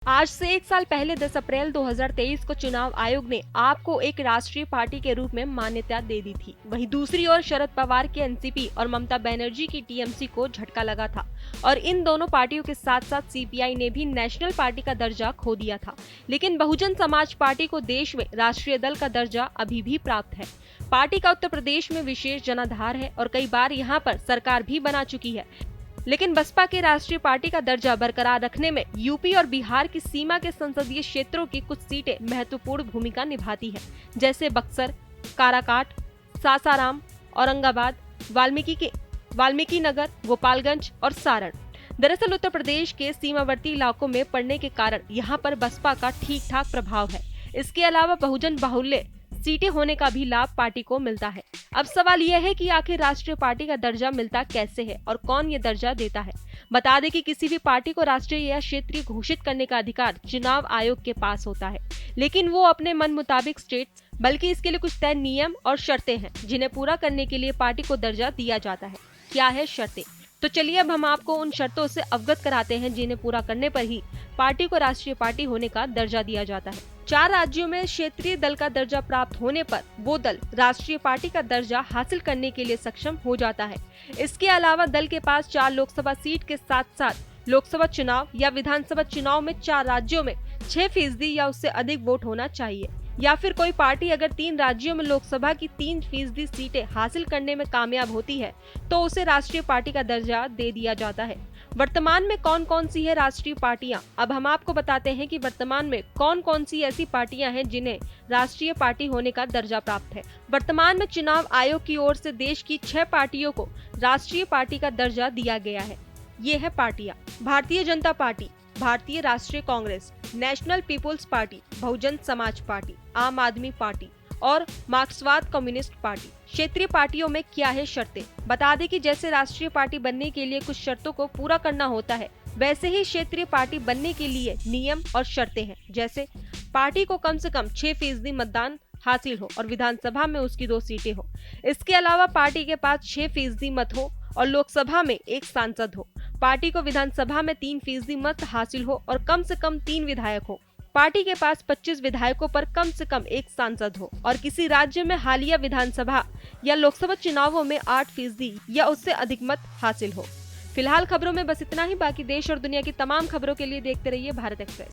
आज से एक साल पहले 10 अप्रैल 2023 को चुनाव आयोग ने आप को एक राष्ट्रीय पार्टी के रूप में मान्यता दे दी थी। वहीं दूसरी ओर शरद पवार की एनसीपी और ममता बनर्जी की टीएमसी को झटका लगा था और इन दोनों पार्टियों के साथ साथ सीपीआई ने भी नेशनल पार्टी का दर्जा खो दिया था। लेकिन बहुजन समाज पार्टी को देश में राष्ट्रीय दल का दर्जा अभी भी प्राप्त है। पार्टी का उत्तर प्रदेश में विशेष जनाधार है और कई बार यहाँ पर सरकार भी बना चुकी है। लेकिन बसपा के राष्ट्रीय पार्टी का दर्जा बरकरार रखने में यूपी और बिहार की सीमा के संसदीय क्षेत्रों की कुछ सीटें महत्वपूर्ण भूमिका निभाती हैं, जैसे बक्सर, काराकाट, सासाराम, औरंगाबाद, वाल्मीकि नगर, गोपालगंज और सारण। दरअसल उत्तर प्रदेश के सीमावर्ती इलाकों में पड़ने के कारण यहाँ पर बसपा का ठीक ठाक प्रभाव है। इसके अलावा बहुजन बाहुल्य सीटें होने का भी लाभ पार्टी को मिलता है। अब सवाल यह है कि आखिर राष्ट्रीय पार्टी का दर्जा मिलता कैसे है और कौन ये दर्जा देता है। बता दें कि किसी भी पार्टी को राष्ट्रीय या क्षेत्रीय घोषित करने का अधिकार चुनाव आयोग के पास होता है, लेकिन वो अपने मन मुताबिक स्टेट बल्कि इसके लिए कुछ तय नियम और शर्तें हैं जिन्हें पूरा करने के लिए पार्टी को दर्जा दिया जाता है। क्या है शर्तें? तो चलिए अब हम आपको उन शर्तों से अवगत कराते हैं जिन्हें पूरा करने पर ही पार्टी को राष्ट्रीय पार्टी होने का दर्जा दिया जाता है। 4 राज्यों में क्षेत्रीय दल का दर्जा प्राप्त होने पर वो दल राष्ट्रीय पार्टी का दर्जा हासिल करने के लिए सक्षम हो जाता है। इसके अलावा दल के पास 4 लोकसभा सीट के साथ साथ लोकसभा चुनाव या विधानसभा चुनाव में 4 राज्यों में 6% या उससे अधिक वोट होना चाहिए। या फिर कोई पार्टी अगर 3 राज्यों में लोकसभा की 3% सीटें हासिल करने में कामयाब होती है तो उसे राष्ट्रीय पार्टी का दर्जा दे दिया जाता है। वर्तमान में कौन कौन सी है राष्ट्रीय पार्टियां? अब हम आपको बताते हैं कि वर्तमान में कौन कौन सी ऐसी पार्टियां हैं जिन्हें राष्ट्रीय पार्टी होने का दर्जा प्राप्त है। वर्तमान में चुनाव आयोग की ओर से देश की 6 पार्टियों को राष्ट्रीय पार्टी का दर्जा दिया गया है। ये है पार्टियां: भारतीय जनता पार्टी, भारतीय राष्ट्रीय Congress, national people's party, Bahujan Samaj party, आम आदमी पार्टी और मार्क्सवाद कम्युनिस्ट पार्टी। क्षेत्रीय पार्टियों में क्या है शर्तें? बता दें कि जैसे राष्ट्रीय पार्टी बनने के लिए कुछ शर्तों को पूरा करना होता है, वैसे ही क्षेत्रीय पार्टी बनने के लिए नियम और शर्तें हैं। जैसे पार्टी को कम से कम 6% मतदान हासिल हो और विधानसभा में उसकी 2 सीटें हो। इसके अलावा पार्टी के पास 6% मत हो और लोकसभा में 1 सांसद हो। पार्टी को विधानसभा में 3% मत हासिल हो और कम से कम 3 विधायक हो। पार्टी के पास 25 विधायकों पर कम से कम 1 सांसद हो और किसी राज्य में हालिया विधानसभा या लोकसभा चुनावों में 8% या उससे अधिक मत हासिल हो। फिलहाल खबरों में बस इतना ही। बाकी देश और दुनिया की तमाम खबरों के लिए देखते रहिए भारत एक्सप्रेस।